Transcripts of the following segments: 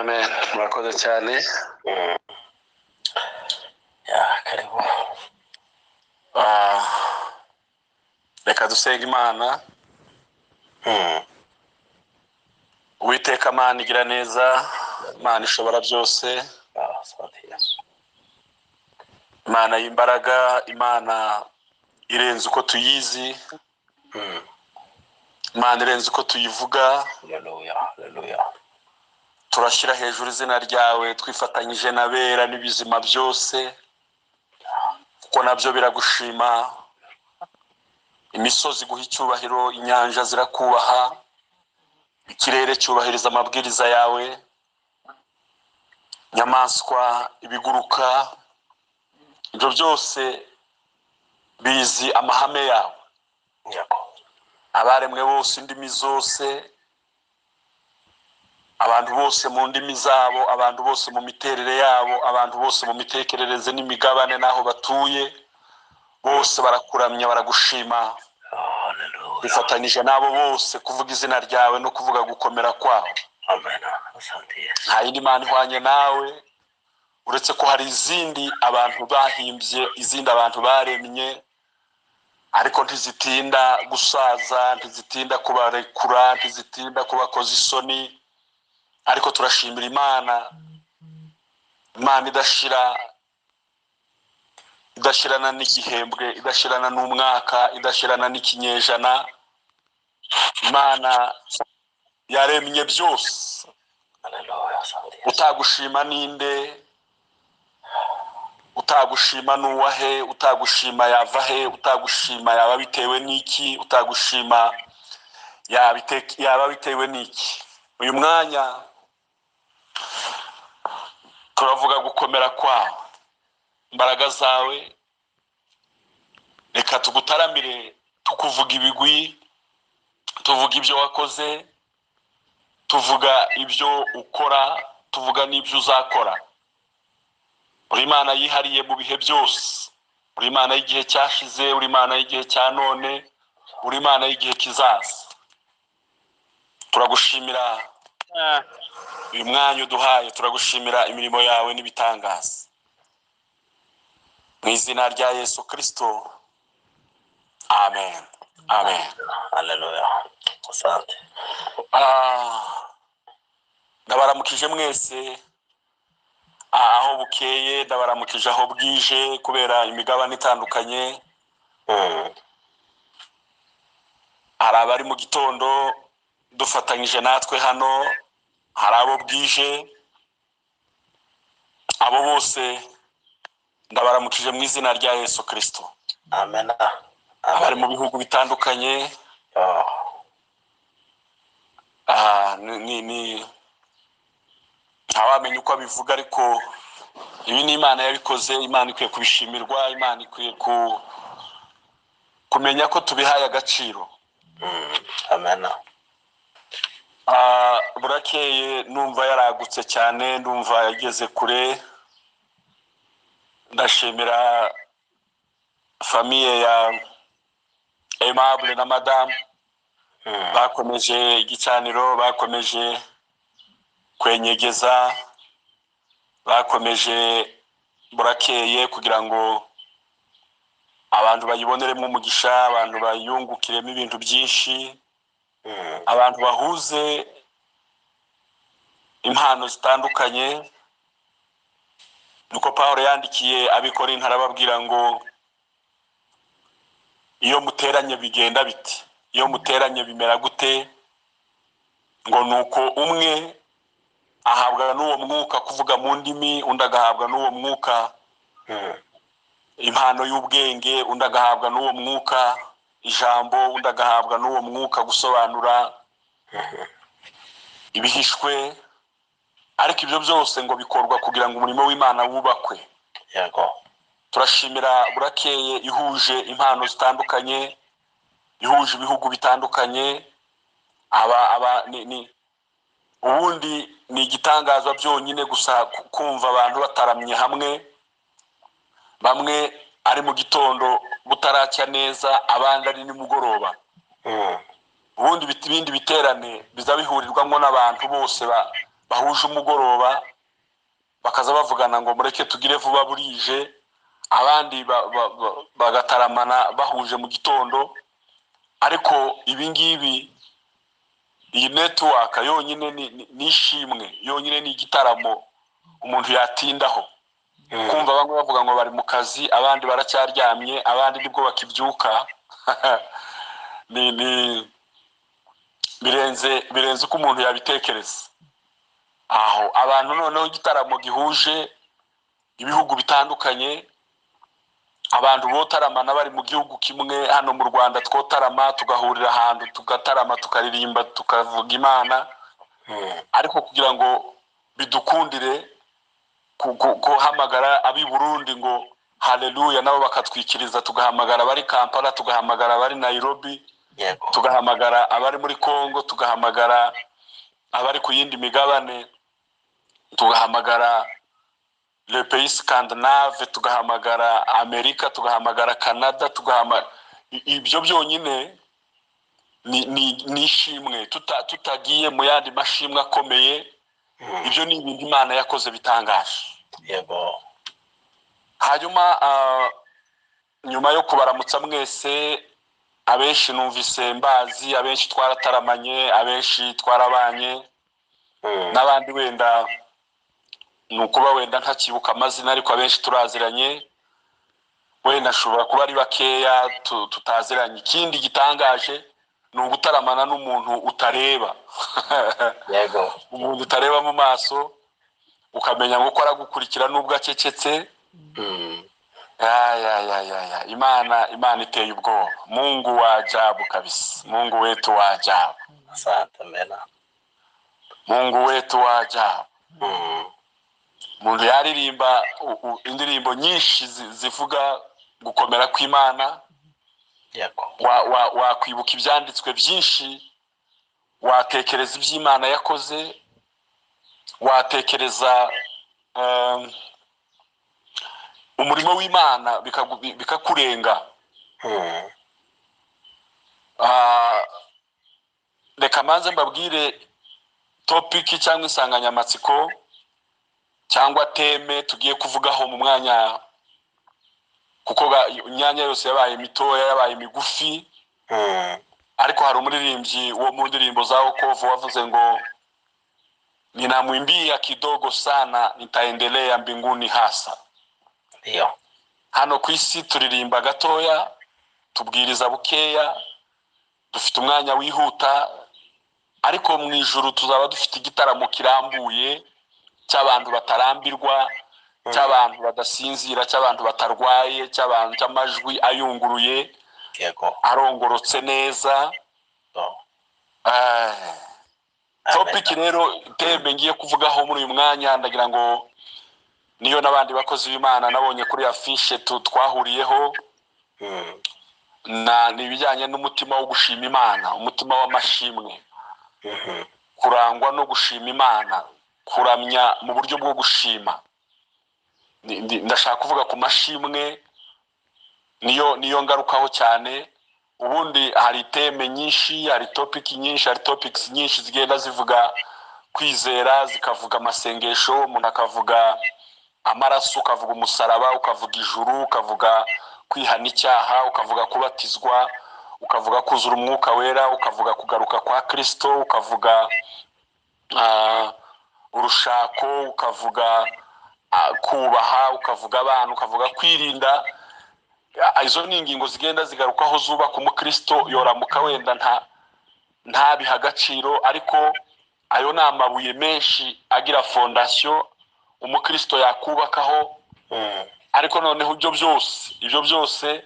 amen. Murakoze cyane. Karibu. Reka dusenge Imana. Uwiteka Mana igira neza, Imana ishobora byose, Imana y'imbaraga, Imana irenze uko tuyizi, Imana irenze uko tuyivuga. Haleluya. Turashyira hejuru izina ryawe twifatanyije n'abera n'ibizima byose, kuko nabyo biragushima. Imisozi guha icyubahiro, inyanja zirakubaha, ikirere cyubahiriza amabwiriza yawe, inyamaswa, ibiguruka, ibyo byose bizi amahame yawe. Abaremwe bose, indimi zose, abantu bose mu ndimi zabo, abantu bose mu miterere yabo, abantu bose mu mitekerereze n'imigabane n'aho batuye, bose barakuramya, baragushima. Bifatanyije nabo bose kuvuga izina ryawe no kuvuga gukomera kwawe. Amen. Nta yindi Mana ihwanye nawe, uretse ko hari izindi abantu bahimbye, izindi abantu baremye, ariko ntizitinda gusaza, ntizitinda kubarekura, ntizitinda kubakoza isoni. Ariko turashimira Imana idashirana n'igihembwe, idashirana n'umwaka, idashirana n'ikinyejana. Imana yaremye byose. Utagushima ninde? Utagushima nuwahe? Utagushima yava he? Utagushima yaba bitewe n'iki? Utagushima yaba bitewe n'iki? Uyu mwanya turavuga gukomera kwawe, imbaraga zawe. Reka tugutaramire, tukuvuga ibigwi, tuvuga ibyo wakoze, tuvuga ibyo ukora, tuvuga n'ibyo uzakora. Uri Imana yihariye mu bihe byose, uri Imana y'igihe cyashize, uri Imana y'igihe cya none, uri Imana y'igihe kizaza. Turagushimira uyu mwanya uduhaye, turagushimira imirimo yawe n'ibitangaza. Mu izina rya Yesu Kristo, amen. Amen. Haleluya. Asante. Ndabaramukije mwese aho bukeye, ndabaramukije aho bwije, kubera imigabane itandukanye. Hari abari mu gitondo dufatanyije natwe hano, hari abo bwije. Abo bose ndabaramukije mu izina rya Yesu Kristo. Amen. Abari mu bihugu bitandukanye, ntawamenya uko abivuga, ariko ibi ni Imana yabikoze. Imana ikwiye kubishimirwa, Imana ikwiye kumenya ko tubihaye agaciro. Amen. Burakeye numva yaragutse cyane, numva yageze kure. Ndashimira famiye ya Aimable na Madame, bakomeje igicaniro, bakomeje kwenyegeza, bakomeje burakeye kugira ngo abantu bayiboneremo umugisha, abantu bayungukiremo ibintu byinshi, abantu bahuze impano zitandukanye. Nuko Pawulo yandikiye abikorinto arababwira ngo iyo muteranye bigenda biti, iyo muteranye bimera gute? Ngo nuko umwe ahabwa n'uwo mwuka kuvuga mu ndimi, undi agahabwa n'uwo mwuka impano y'ubwenge, undi agahabwa n'uwo mwuka ijambo, undi agahabwa n'uwo mwuka gusobanura ibihishwe. Ariko ibyo byose ngo bikorwa kugira ngo umurimo w'Imana wubakwe. Yego. Turashimira burakeye ihuje impano zitandukanye, ihuje ibihugu bitandukanye. Ubundi ni igitangaza byonyine gusa kumva abantu bataramye hamwe, bamwe ari mu gitondo butaracya neza, abandi ari nimugoroba. Ubundi ibindi biterane biza bihurirwamo n'abantu bose bahuje umugoroba bakaza bavugana ngo mureke tugire vuba burije, abandi bagataramana bahuje mu gitondo. Ariko ibi ngibi, iyi network yonyine ni ishimwe, yonyine ni igitaramo umuntu yatindaho. Kumva bamwe bavuga ngo bari mu kazi, abandi baracyaryamye, abandi nibwo bakibyuka. ni birenze uko umuntu yabitekereza. Aho abantu noneho igitaramo gihuje ibihugu bitandukanye, abantu botaramana bari mu gihugu kimwe. Hano mu Rwanda twotarama tugahurira ahantu tugatarama tukaririmba tukavuga Imana. Ariko kugira ngo bidukundire guhamagara abi Burundi ngo haleluya nabo bakatwikiriza, tugahamagara bari Kampala, tugahamagara bari Nairobi, tugahamagara abari muri Kongo, tugahamagara abari ku yindi migabane, tugahamagara le pays scandinave, tugahamagara Amerika, tugahamagara Canada, ibyo byonyine ni ishimwe. Tutagiye mu yandi mashimwe akomeye, ibyo ni ibintu Imana yakoze bitangaje. Yego. Hanyuma nyuma yo kubaramutsa mwese, abenshi numvise mbazi, abenshi twarataramanye, abenshi twarabanye, n'abandi wenda nukuba wenda ntakibuka amazina, ariko abenshi turaziranye. Wenda ashobora kuba ari bakeya tutaziranye. Ikindi gitangaje ni ugutaramana n'umuntu utareba. Yego. Umuntu utareba mu maso, ukamenya ngo ko aragukurikira nubwo acecetse. Imana iteye ubwoba. Mungu wa ajabu kabisa. Mungu wetu wa ajabu. Asante mena. Mungu wetu wa ajabu. Umuntu yaririmba indirimbo nyinshi zivuga gukomera kw'Imana. Yego. Wakwibuka ibyanditswe byinshi, watekereza iby'Imana yakoze, watekereza umurimo w'Imana bikakurenga. Reka manze mbabwire topic cyangwa insanganyamatsiko cyangwa teme tugiye kuvugaho mu mwanya, kuko imyanya yose yabaye mitoya, yabaye migufi. Ariko hari umuririmbyi wo mu ndirimbo za wokovu wavuze ngo ninamwimbia kidogo sana nitaendelea mbinguni hasa. Iyo. Hano ku isi turirimba gatoya, tubwiriza bukeya, dufite umwanya wihuta, ariko mu ijuru tuzaba dufite igitaramo kirambuye cy'abantu batarambirwa, cy'abantu badasinzira, cy'abantu batarwaye, cy'abantu cy'amajwi ayunguruye, Yego. arongorotse neza. Topic rero teme ngiye kuvugaho muri uyu mwanya, ndagira ngo niyo n'abandi bakozi b'Imana nabonye kuri afishe twahuriyeho, nibijyanye n'umutima wo gushima Imana, umutima w'amashimwe. Kurangwa no gushima Imana, kuramya mu buryo bwo gushima. Ndashaka kuvuga ku mashimwe, niyo ngarukaho cyane. Ubundi hari teme nyinshi, hari topic nyinshi, hari topics nyinshi zigenda zivuga kwizera, zikavuga amasengesho, umuntu akavuga amaraso, ukavuga umusaraba, ukavuga ijuru, ukavuga kwihana icyaha, ukavuga kubatizwa, ukavuga kuzura umwuka wera, ukavuga kugaruka kwa Kristo, ukavuga urushako, ukavuga kubaha, ukavuga abantu, ukavuga kwirinda. Izo ni ingingo zigenda zigarukaho zubaka umukristo yoramuka wenda ntabiha agaciro, ariko ayo ni amabuye menshi agira fondation umukristo yakubakaho. Ariko noneho ibyo byose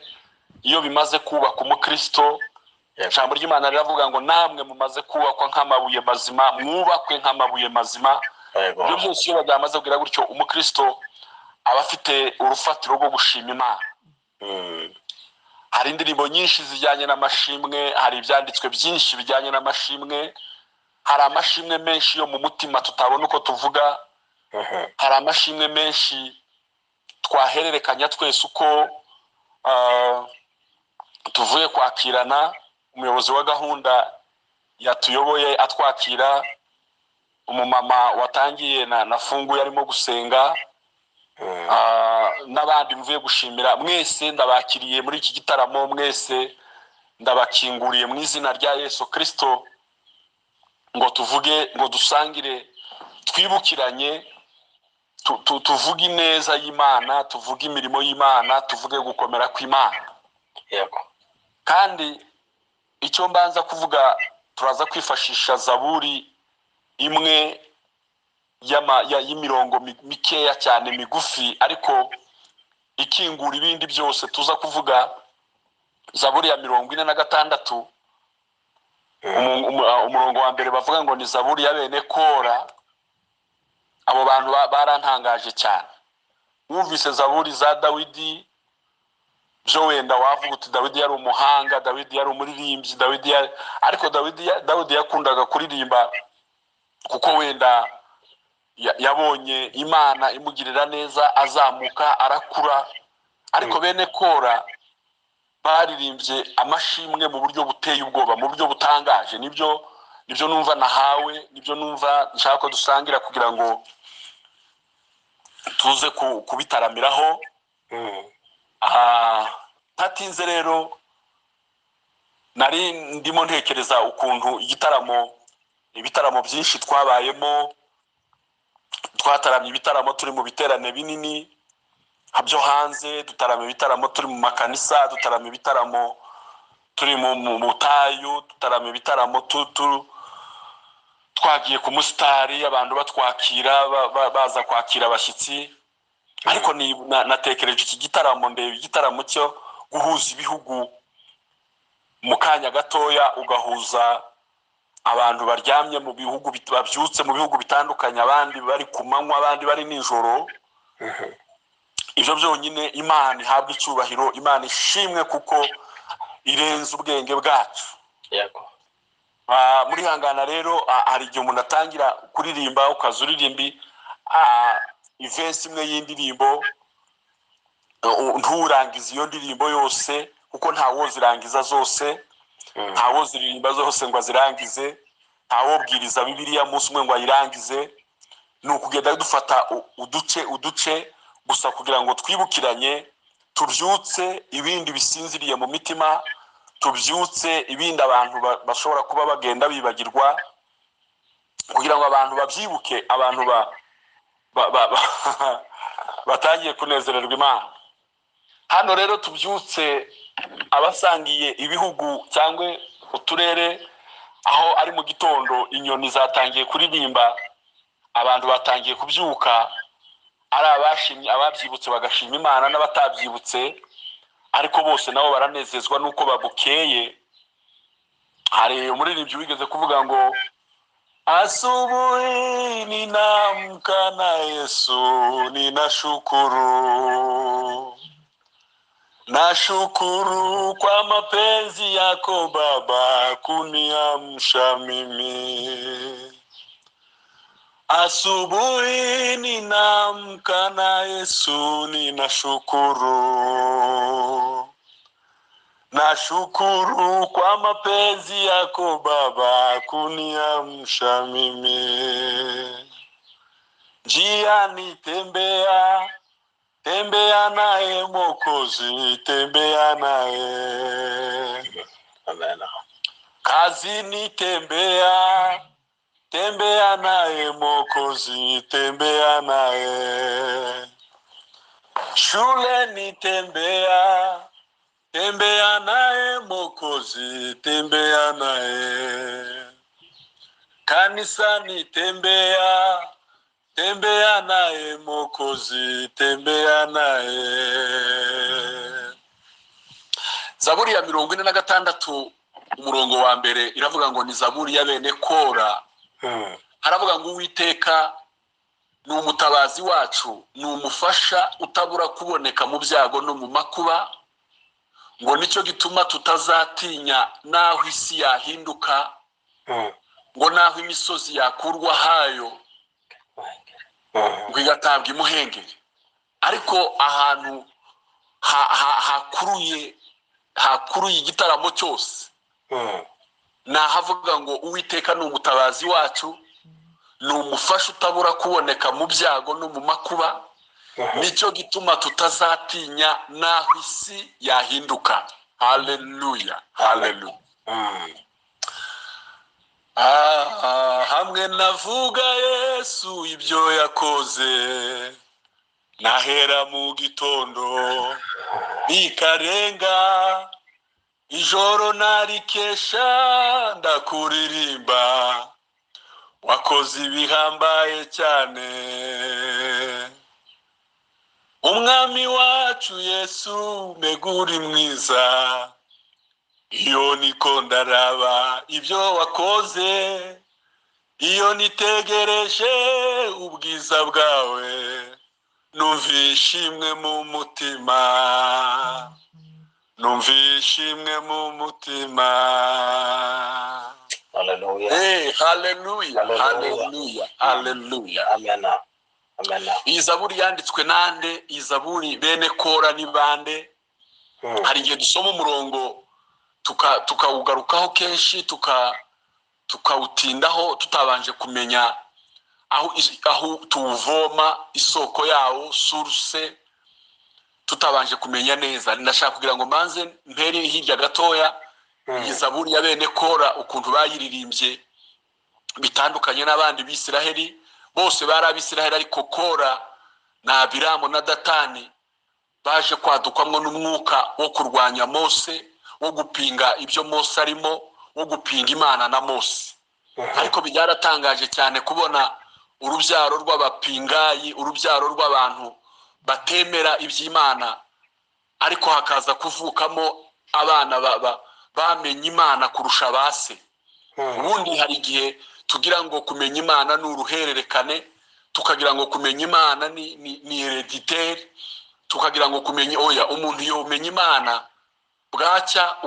iyo bimaze kubaka umukristo, ijambo ry'Imana riravuga ngo namwe mumaze kubakwa nk'amabuye mazima, mwubakwe nk'amabuye mazima. Ibyo byose iyo byamaze kugira gutyo, umukristo aba afite urufatiro rwo gushima Imana. Hari indirimbo nyinshi zijyanye n'amashimwe, hari ibyanditswe byinshi bijyanye n'amashimwe. Hari amashimwe menshi yo mu mutima tutabona uko tuvuga, hari amashimwe menshi twahererekanya twese uko tuvuye kwakirana. Umuyobozi wa gahunda yatuyoboye atwakira, umumama watangiye nafunguye arimo gusenga, n'abandi mvuye gushimira mwese. Ndabakiriye muri iki gitaramo mwese, ndabakinguriye mu izina rya Yesu Kristo, ngo tuvuge, ngo dusangire, twibukiranye, tuvuge ineza y'Imana, tuvuge imirimo y'Imana, tuvuge gukomera kw'Imana. Yego. Kandi icyo mbanza kuvuga, turaza kwifashisha Zaburi imwe y'imirongo mikeya cyane migufi, ariko ikingura ibindi byose. Tuza kuvuga Zaburi ya 46, umurongo wa mbere bavuga ngo ni Zaburi ya bene Kora. Abo bantu barantangaje cyane. Wumvise Zaburi za Dawidi, byo wenda wavuga uti Dawidi yari umuhanga, Dawidi yari umuririmbyi, ariko Dawidi yakundaga kuririmba kuko wenda yabonye Imana imugirira neza, azamuka arakura. Ariko bene Kora baririmbye amashimwe mu buryo buteye ubwoba, mu buryo butangaje. Nibyo numva nahawe, nibyo numva nshaka ko dusangira kugira ngo tuze kubitaramiraho. Ntatinze rero, nari ndimo ntekereza ukuntu ibitaramo byinshi twabayemo, twataramye ibitaramo turi mu biterane binini byo hanze, dutarama ibitaramo turi mu makanisa, dutarama ibitaramo turi mu butayu, dutarama ibitaramo twagiye ku musitari, abantu batwakira, baza kwakira abashyitsi. Ariko natekereje iki gitaramo, ndeba igitaramo cyo guhuza ibihugu mu kanya gatoya, ugahuza abantu baryamye mu bihugu, babyutse mu bihugu bitandukanye, abandi bari ku manywa, abandi bari nijoro. Ibyo byonyine Imana ihabwa icyubahiro, Imana ishimwe kuko irenze ubwenge bwacu. Yego. Muri hangana rero, hari igihe umuntu atangira kuririmba, ukaza uririmbi ivensi imwe y'indirimbo, nturangize iyo ndirimbo yose, kuko ntawo zirangiza zose, ntawo ziririmba zose ngo azirangize, ntawo bwiriza Bibiliya munsi umwe ngo ayirangize. Ni ukugenda dufata uduce gusa kugira ngo twibukiranye, tubyutse ibindi bisinziriye mu mitima, tubyutse ibindi abantu bashobora kuba bagenda bibagirwa, kugira ngo abantu babyibuke, abantu batangiye kunezererwa Imana. Hano rero tubyutse abasangiye ibihugu cyangwa uturere, aho ari mu gitondo inyoni zatangiye kuririmba, abantu batangiye kubyuka, ari abashimye, ababyibutse bagashima Imana, n'abatabyibutse ariko bose nabo baranezezwa nuko babukeye. Hari umuririmbyi wigeze kuvuga ngo, asubuhi ninaamka na Yesu ninashukuru, nashukuru kwa mapenzi yako Baba kuniamsha mimi. Asubuhi ninaamka na Yesu ninashukuru, nashukuru kwa mapenzi yako Baba kuniamsha mimi. Njia nitembea, tembea naye Mwokozi, tembea naye. Amen. Kazi nitembea, tembea naye Mwokozi, tembea naye. Shule nitembea, tembea naye Mwokozi, tembea naye. Kanisa nitembea, tembea naye Mwokozi, tembea naye. Zaburi ya 46 umurongo wa mbere iravuga ngo ni Zaburi ya bene Kora. Haravuga ngo Uwiteka ni umutabazi wacu, ni umufasha utabura kuboneka mu byago no mu makuba, ngo nicyo gituma tutazatinya naho isi yahinduka, ngo naho imisozi yakurwa hayo, ngo igatabwa imuhengeri. Ariko ahantu hakuruye igitaramo cyose, nahavuga ngo Uwiteka ni umutabazi wacu, ni umufasha utabura kuboneka mu byago no mu makuba. Nicyo gituma tutazatinya naho isi yahinduka. Haleluya, haleluya. Hamwe navuga Yesu ibyo yakoze, nahera mu gitondo bikarenga, ijoro narikesha ndakuririmba, wakoze ibihambaye cyane. Umwami wacu Yesu meguri mwiza, iyo niko ndaraba ibyo wakoze, iyo nitegereje ubwiza bwawe, numvisha imwe mu mutima, numvisha imwe mu mutima. Hallelujah. Hey, hallelujah, hallelujah, hallelujah. Amen. Amen. Iyi zaburi yanditswe nande? Iyi zaburi bene Kora ni bande? Hari igihe dusoma umurongo tukawugarukaho kenshi, tukawutindaho tutabanje kumenya aho tuwuvoma, isoko yawo, source, tutabanje kumenya neza. Ndashaka kugira ngo manze mpere hirya gatoya. Iyi zaburi ya bene Kora ukuntu bayiririmbye bitandukanye n'abandi b'Isiraheli. Bose bari ab'Isiraheli, ariko Kora na Abiramu na Datani baje kwadukwamwo n'umwuka wo kurwanya Mose, wo gupinga ibyo Mose arimo, wo gupinga Imana na Mose. Ariko byaratangaje cyane kubona urubyaro rw'abapingayi, urubyaro rw'abantu batemera iby'Imana, ariko hakaza kuvukamo abana bamenye Imana kurusha base. Ubundi hari igihe tugira ngo kumenya Imana ni uruhererekane, tukagira ngo kumenya Imana ni hereditaire, tukagira ngo kumenya umuntu yomenya Imana bwacya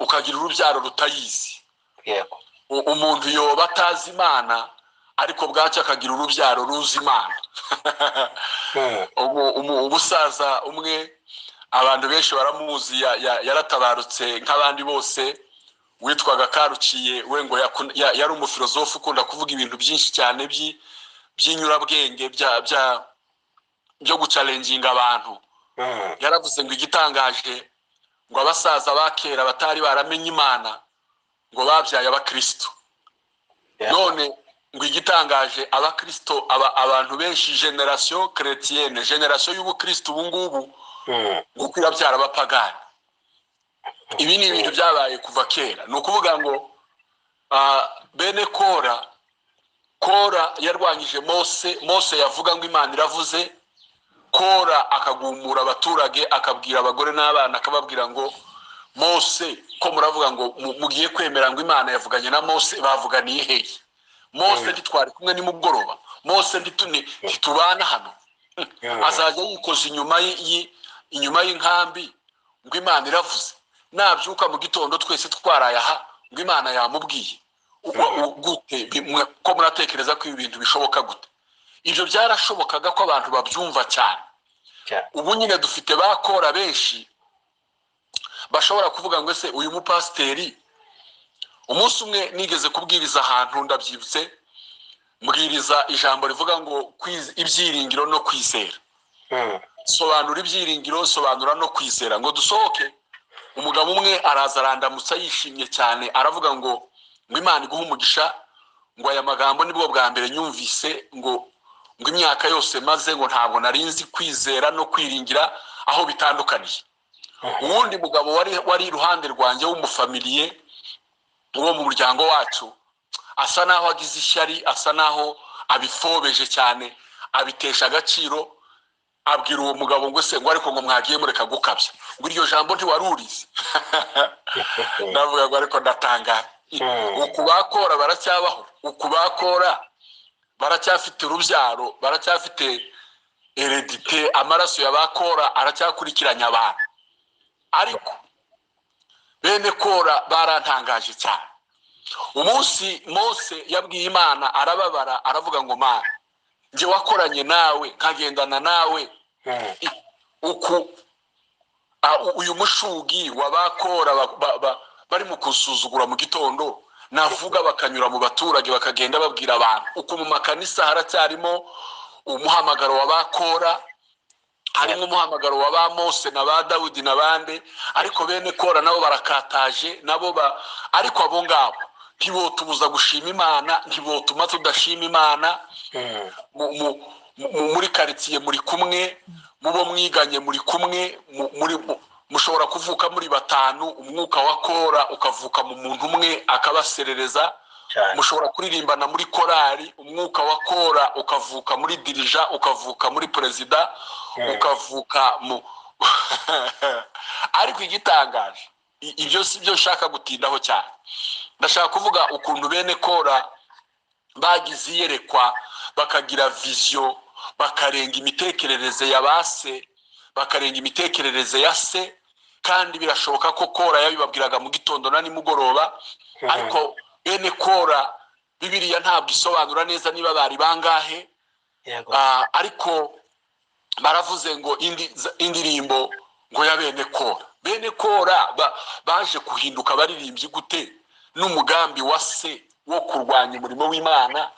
ukagira urubyaro rutayizi. Yego. Umuntu yoba atazi Imana ariko bwacya akagira urubyaro ruzi Imana. Umusaza umwe abantu benshi baramuzi, yaratabarutse nk'abandi bose, witwaga Karuciye. We ngo yari umufilozofu ukunda kuvuga ibintu byinshi cyane by'inyurabwenge byo guchallenginga abantu. Yaravuze ngo igitangaje ngo abasaza bakera batari baramenye Imana ngo babyaye abakristo. None ngo igitangaje abakristo abantu benshi generation chrétienne, generation y'ubukristo ubungubu ngo kwirabyara abapagani. Ibi ni ibintu byabaye kuva kera. Ni ukuvuga ngo bene Kora yarwanyije Mose yavuga ngo Imana iravuze. Kora akagumura abaturage, akabwira abagore n'abana, akababwira ngo Mose ko muravuga ngo mugiye kwemera ngo Imana yavuganye na Mose, bavuganiye hehe? Mose ntitwari kumwe nimugoroba? Mose ntitubana hano? Azajya yikoza inyuma y'inkambi ngo Imana iravuze, nabyuka mu gitondo twese twaraye aha ngo Imana yamubwiye. Gute ko muratekereza ko ibi bintu bishoboka gute? Ibyo byarashobokaga ko abantu babyumva cyane. Ubu nyine dufite bakora benshi bashobora kuvuga ngo ese uyu mupasiteri. Umunsi umwe nigeze kubwiriza ahantu, ndabyibutse, mbwiriza ijambo rivuga ngo ibyiringiro no kwizera. Sobanura ibyiringiro, sobanura no kwizera. Ngo dusohoke, umugabo umwe araza arandamutsa yishimye cyane, aravuga ngo Imana iguhe umugisha, ngo aya magambo nibwo bwa mbere nyumvise, ngo imyaka yose maze ngo ntabwo narinzi kwizera no kwiringira aho bitandukaniye. Uwundi mugabo wari iruhande rwanjye w'umufamiliye wo mu muryango wacu, asa naho agize ishyari, asa naho abifobeje cyane, abitesha agaciro, abwira uwo mugabo ngo se ngo ariko ngo mwagiye mureka gukabya, ngo iryo jambo ntiwarurize. Ndavuga ngo ariko ndatangara. Ukubakora baracyabaho, ukubakora baracyafite urubyaro, baracyafite heredite, amaraso y'abakora aracyakurikiranya abantu. Ariko bene Kora barantangaje cyane. Umunsi Mose yabwiye Imana, arababara, aravuga ngo Mana, nje wakoranye nawe nkagendana nawe, uyu mushugi wabakora bari mu kusuzugura mu gitondo, navuga bakanyura mu baturage bakagenda babwira abantu uko mu makanisa haracyarimo umuhamagaro w'abakora, harimo umuhamagaro wa ba Mose na ba Dawidi n'abandi, ariko bene Kora nabo barakataje nabo ariko abo ngabo ntibotubuza gushima Imana, ntibotuma tudashima Imana. Muri karitsiye muri kumwe, mubo mwiganye muri kumwe, mushobora kuvuka muri batanu, umwuka wa Kora ukavuka mu muntu umwe akabaserereza. Mushobora kuririmbana muri korari, umwuka wa Kora ukavuka muri dirija, ukavuka muri perezida, ukavuka mu ariko igitangaje ibyo si byo nshaka gutindaho cyane. Ndashaka kuvuga ukuntu bene Kora bagize iyerekwa, bakagira vision, bakarenga imitekerereze ya base, bakarenga imitekerereze ya se, kandi birashoboka ko Kora yabibabwiraga mu gitondo na nimugoroba. Ariko bene Kora Bibiliya ntabwo isobanura neza niba bari bangahe, ariko baravuze ngo indirimbo ngo ya bene Kora. Bene Kora baje kuhinduka baririmbyi gute n'umugambi wa se wo kurwanya umurimo w'Imana.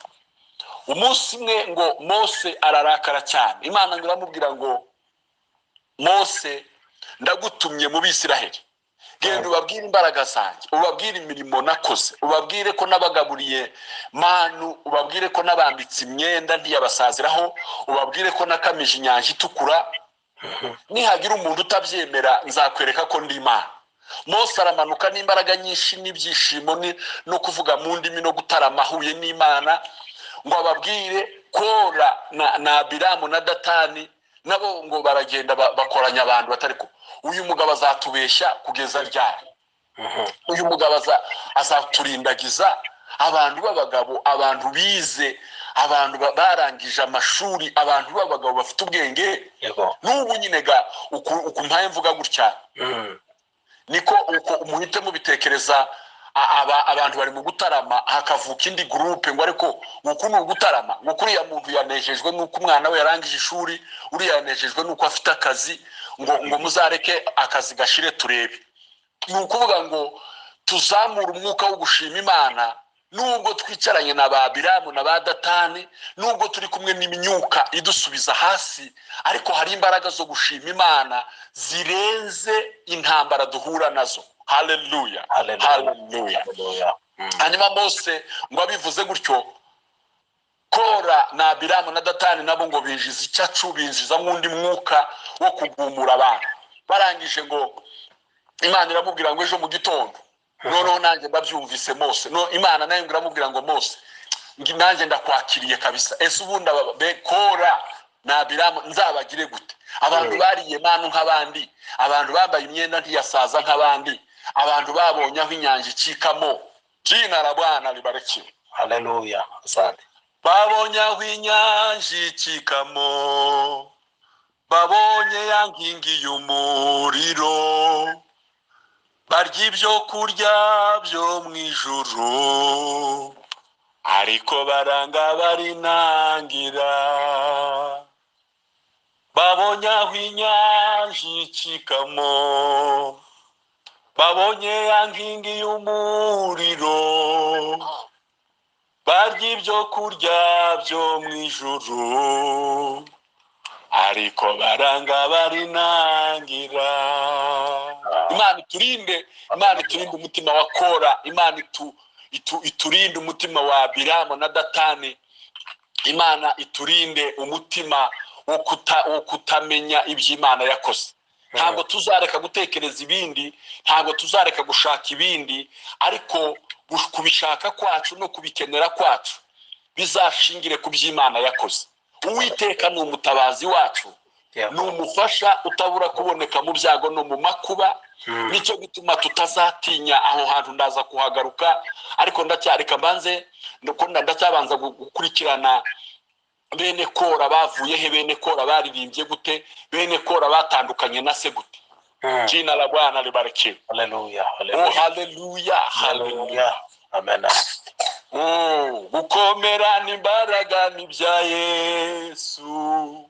Umunsi umwe ngo Mose ararakara cyane, Imana iramubwira ngo Mose, ndagutumye mu Bisiraheli, genda ubabwire imbaraga zanjye, ubabwire imirimo nakoze, ubabwire ko nabagaburiye manu, ubabwire ko nabambitse imyenda ntiyabasaziraho, ubabwire ko nakamije inyanja itukura. Nihagira umuntu utabyemera nzakwereka ko ndi Imana. Mose aramanuka n'imbaraga nyinshi n'ibyishimo no kuvuga mu ndimi no gutarama ahuye n'Imana, ngo ababwire Kora na Biramu na Datani nabo ngo baragenda bakoranya abantu batari ko uyu mugabo azatubeshya kugeza ryari, uyu mugabo azaturindagiza abantu b'abagabo, abantu bize, abantu barangije amashuri, abantu b'abagabo bafite ubwenge. N'ubu nyine ga uko mvuga gutya niko uko umuhite mubitekereza. Abantu bari mu gutarama hakavuka indi groupe ngo ariko uko ni ugutarama, ngo kuriya muntu yanejejwe nuko umwana we yarangije ishuri, uri yanejejwe nuko afite akazi, ngo muzareke akazi gashire turebe. Ni ukuvuga ngo tuzamura umwuka wo gushima Imana, nubwo twicaranye na ba Biramu na ba Datani, nubwo turi kumwe n'imyuka idusubiza hasi, ariko hari imbaraga zo gushima Imana zirenze intambara duhura nazo. Hallelujah, hallelujah. Hanyuma Mose ngo abivuze gutyo, Kora na Biramu na Datani nabo ngo binjiza icyacu, binjiza nk'undi mwuka wo kugumura abantu. Barangije ngo Imana iramubwira ngo ejo mu gitondo, noneho nanjye ndabyumvise Mose, no Imana nayo iramubwira ngo Mose, nanjye ndakwakiriye kabisa. Ese ubundi Kora na Biramu nzabagire gute? Abantu bariye manu nk'abandi, abantu bambaye imyenda ntiyasaza nk'abandi, abantu babonye aho inyanja ikikamo. Jina la Bwana libarikiwe. Haleluya. Asante. Babonye aho inyanja ikikamo, babonye ya nkingi y'umuriro, barya ibyo kurya byo mu ijuru, ariko baranga barinangira. Babonye aho inyanja ikikamo, babonye ya nkingi y'umuriro, barya ibyo kurya byo mu ijuru, ariko baranga barinangira. Imana iturinde, Imana iturinde umutima wa Kora, Imana iturinde umutima wa Biramu na Datani, Imana iturinde umutima wo kutamenya iby'Imana yakoze. Ntabwo tuzareka gutekereza ibindi, ntabwo tuzareka gushaka ibindi, ariko kubishaka kwacu no kubikenera kwacu bizashingire ku by'Imana yakoze. Uwiteka ni umutabazi wacu, ni umufasha utabura kuboneka mu byago no mu makuba. Nicyo gituma tutazatinya aho hantu ndaza kuhagaruka, ariko ndacyareka mbanze ndacyabanza gukurikirana bene Kora bavuye he, bene Kora baririmbye gute, bene Kora batandukanye na se gute. Jina la Bwana libarikiwe. Haleluya. Oh haleluya, haleluya. Amen. Gukomera n'imbaraga n'ibya Yesu,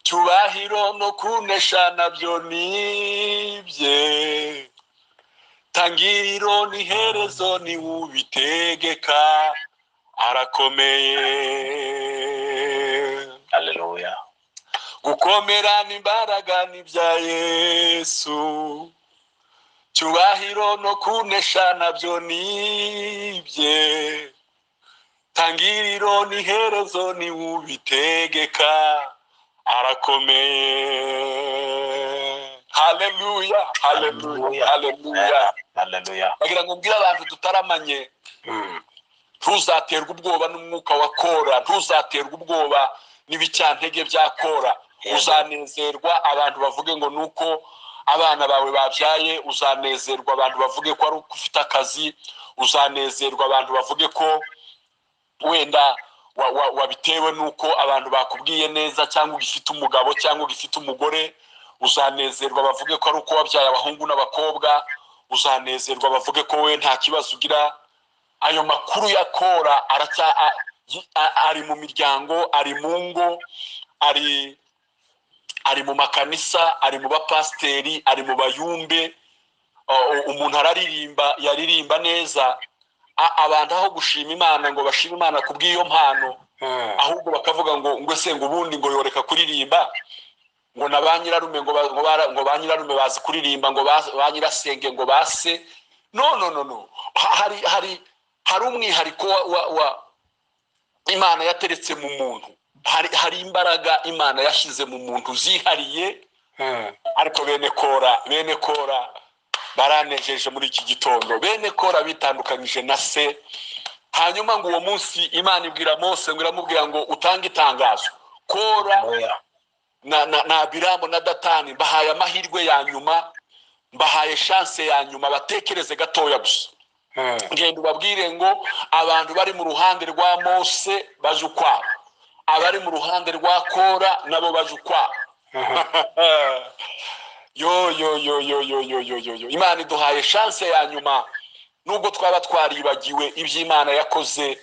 cyubahiro no kunesha nabyo nibye, tangiriro n'iherezo ni ubitegeka arakomeye. Haleluya. Gukomera n'imbaraga n'ibya Yesu, cyubahiro no kunesha nabyo nibye, tangiriro n'iherezo ni ubitegeka arakomeye. Haleluya, haleluya, haleluya. Haleluya. Bagira ngo mbwira abantu tutaramanye, ntuzaterwa ubwoba n'umwuka wa Kora, ntuzaterwa ubwoba n'ibicyantege bya Kora. Uzanezerwa abantu bavuge ngo nuko abana bawe babyaye, uzanezerwa abantu bavuge ko ari uko ufite akazi, uzanezerwa abantu bavuge ko wenda wabitewe nuko abantu bakubwiye neza, cyangwa ugifite umugabo cyangwa ugifite umugore. Uzanezerwa bavuge ko ari uko wabyaye abahungu n'abakobwa, uzanezerwa bavuge ko we nta kibazo ugira. Ayo makuru ya Kora ari mu miryango, ari mu ngo, ari mu makanisa, ari mu bapasiteri, ari mu bayumbe. Umuntu araririmba, yaririmba neza, abantu aho gushima Imana ngo bashime Imana kubw'iyo mpano, ahubwo bakavuga ngo ese ngo ubundi ngo yoreka kuririmba, ngo na ba nyirarume ngo ba nyirarume bazi kuririmba, ngo ba nyirasenge ngo base. No, hari umwihariko wa Imana yateretse mu muntu. Hari imbaraga Imana yashyize mu muntu zihariye. Ariko bene Kora baranejeje muri iki gitondo. Bene Kora bitandukanyije na se. Hanyuma ngo uwo munsi Imana ibwira Mose, ngo iramubwira ngo utange itangazo. Kora na Abiramu na Datani bahaye amahirwe ya nyuma, bahaye chance ya nyuma, batekereze gatoya gusa. Ngende ubabwire ngo abantu bari mu ruhande rwa Mose baje ukwabo, abari mu ruhande rwa Kora nabo baje ukwabo. Yo. Imana iduhaye chance ya nyuma, nubwo twaba twaribagiwe iby'Imana yakoze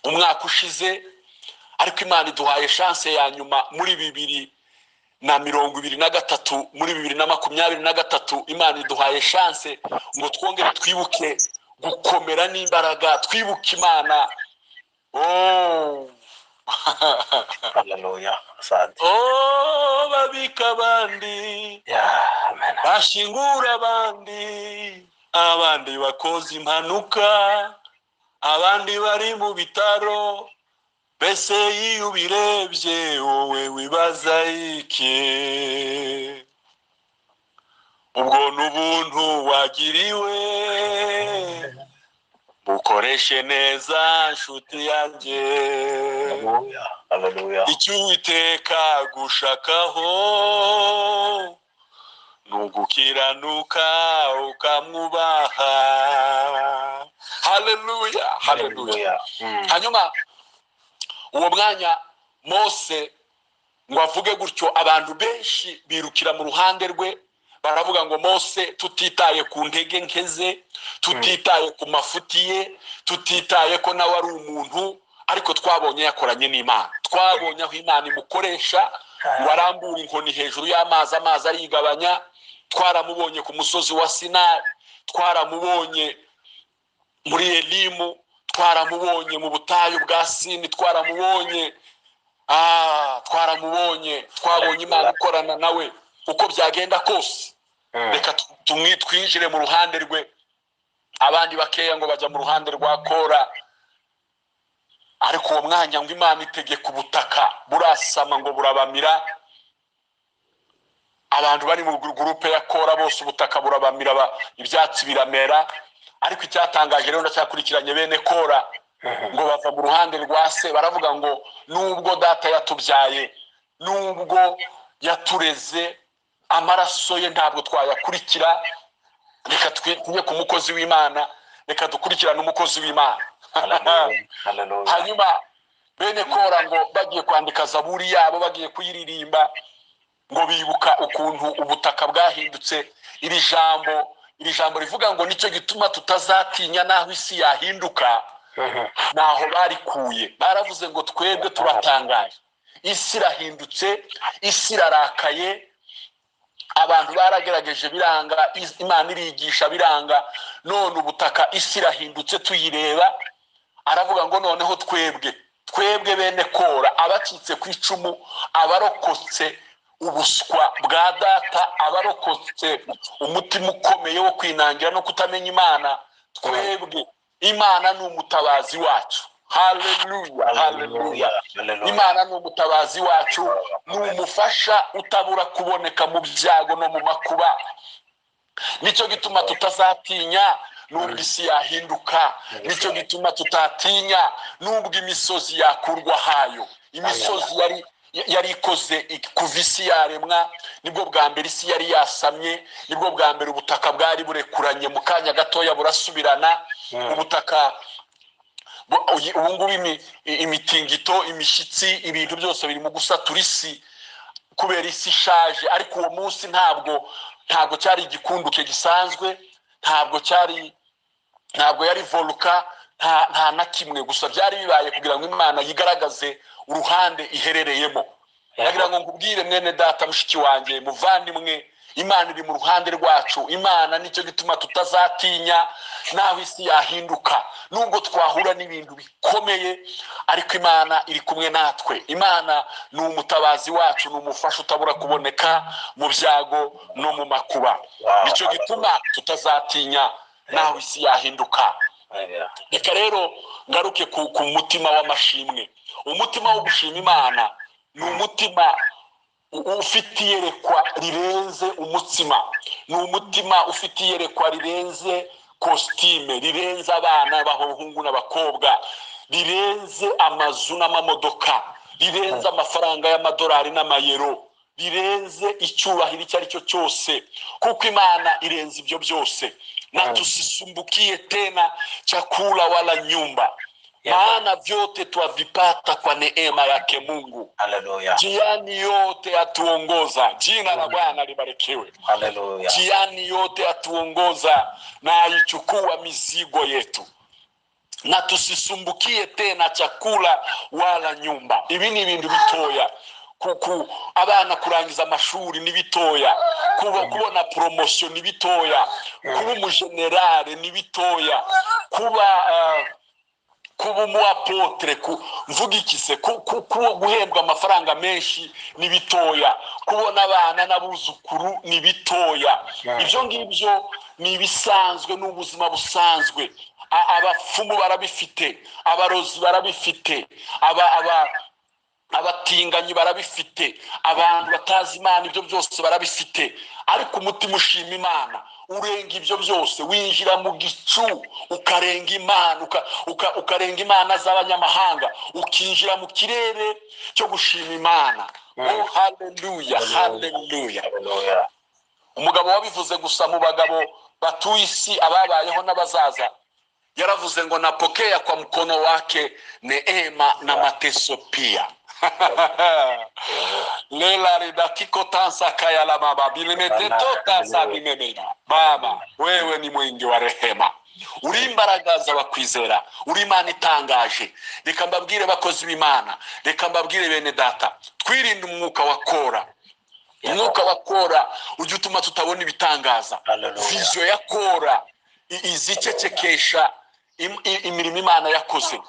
umwaka ushize, ariko Imana iduhaye chance ya nyuma muri 2023, muri 2023 Imana iduhaye chance ngo twongere twibuke gukomera n'imbaraga, twibuke Imana. Haleluya. Asante. Babika abandi, Amen. bashingura abandi bakoze impanuka, abandi bari mu bitaro. Bese iyo ubirebye wowe wibaza iki? Ubwo n'ubuntu wagiriwe, bukoreshe neza nshuti yanjye. Haleluya. Icyo Uwiteka gushakaho nugukiranuka ukamwubaha. Haleluya. Hanyuma uwo mwanya Mose ngo avuge gutyo, abantu benshi birukira mu ruhande rwe, baravuga ngo Mose, tutitaye ku ntege nkeze, tutitaye ku mafuti ye, tutitaye ko nawe ari umuntu, ariko twabonye yakoranye n'Imana, twabonye aho Imana imukoresha ngo arambura inkoni hejuru y'amazi, amazi arigabanya. Twaramubonye ku musozi wa Sinayi, twaramubonye muri Elimu, twaramubonye mu butayu bwa Sini, twabonye Imana ikorana nawe. Uko byagenda kose, reka twinjire mu ruhande rwe. Abandi bakeya ngo bajya mu ruhande rwa Kora, ariko uwo mwanya ngo Imana itegeka ubutaka burasama ngo burabamira. Abantu bari mu groupe ya Kora bose ubutaka burabamira, ibyatsi biramera. Ariko icyatangaje rero ndacyakurikiranye bene Kora ngo bava mu ruhande rwa se, baravuga ngo nubwo data yatubyaye, nubwo yatureze, amaraso ye ntabwo twayakurikira, reka tujye ku mukozi w'Imana, reka dukurikirane umukozi w'Imana. Hanyuma bene Kora ngo bagiye kwandika zaburi yabo, bagiye kuyiririmba, ngo bibuka ukuntu ubutaka bwahindutse. Iri jambo rivuga ngo nicyo gituma tutazatinya naho isi yahinduka, naho barikuye. Baravuze ngo twebwe turatangaye, isi irahindutse, isi irarakaye, abantu baragerageje biranga, Imana irigisha biranga, none ubutaka isi irahindutse tuyireba. Aravuga ngo noneho twebwe bene Kora, abacitse ku icumu, abarokotse ubuswa bwa data, abarokotse umutima ukomeye wo kwinangira no kutamenya Imana, twebwe Imana ni umutabazi wacu. Haleluya, haleluya. Imana ni umutabazi wacu, ni umufasha utabura kuboneka mu byago no mu makuba. Nicyo gituma tutazatinya nubwo isi yahinduka, nicyo gituma tutatinya nubwo imisozi yakurwa hayo. Imisozi yari ikoze kuva isi yaremwa, nibwo bwa mbere isi yari yasamye, nibwo bwa mbere ubutaka bwari burekuranye, mu kanya gatoya burasubirana. Ubutaka ubungubu imitingito, imishyitsi, ibintu byose biri mu gusatura isi kubera isi ishaje. Ariko uwo munsi ntabwo cyari igikunduke gisanzwe, ntabwo yari voluka, nta na kimwe. Gusa byari bibaye kugira ngo Imana yigaragaze uruhande iherereyemo. Nagira ngo nkubwire mwene data, mushiki wanjye, muvandimwe, Imana iri mu ruhande rwacu. Imana nicyo gituma tutazatinya naho isi yahinduka, nubwo twahura n'ibintu bikomeye, ariko Imana iri kumwe natwe. Imana ni umutabazi wacu, ni umufasha utabura kuboneka mu byago no mu makuba. Nicyo gituma tutazatinya naho isi yahinduka. Reka rero ngaruke ku mutima w'amashimwe. Umutima wo gushima Imana ni umutima ufite iyerekwa rirenze umutsima, ni umutima ufite iyerekwa rirenze kositime, rirenze abana b'abahungu n'abakobwa, rirenze amazu n'amamodoka, rirenze amafaranga y'amadolari n'amayero, rirenze icyubahiro icyo ari cyo cyose, kuko Imana irenze ibyo byose. Na tusisumbukie tena chakula wala nyumba, maana vyote twavipata kwa neema yake Mungu. Haleluya. Jiani yote atuongoza, jina la Bwana libarikiwe. Haleluya. Jiani yote atuongoza na aichukua mizigo yetu. Na tusisumbukie tena chakula wala nyumba. Ibi ni ibintu bitoya. Abana kurangiza amashuri ni bitoya, kubona promotion ni bitoya, kuba umugenerale ni bitoya, kuba umuapotre, mvuga ikise, guhembwa amafaranga menshi ni bitoya, kubona abana n'abuzukuru ni bitoya. Ibyo ngibyo ni ibisanzwe, n'ubuzima busanzwe. Abafumu barabifite, abarozi barabifite, abatinganyi barabifite, abantu batazi Imana ibyo byose barabifite. Ariko umutima ushima Imana urenga ibyo byose, winjira mu gicu ukarenga Imana, ukarenga Imana z'abanyamahanga, ukinjira mu kirere cyo gushima Imana. Oh, haleluya, haleluya. Umugabo wabivuze gusa mu bagabo batuye isi, ababayeho n'abazaza, yaravuze ngo napokea kwa mkono wake neema na mateso pia. Lela ridakiko tansa kaya la baba bilimetetoka sabimemena. Baba, wewe ni mwingi wa rehema, uri imbaraga z'abakwizera, uri Imana itangaje. Reka mbabwire bakozi b'Imana, reka mbabwire bene data, twirinde umwuka wa Kora. Umwuka wa Kora ujya utuma tutabona ibitangaza. Vision ya Kora izicecekesha imirimo Imana yakoze.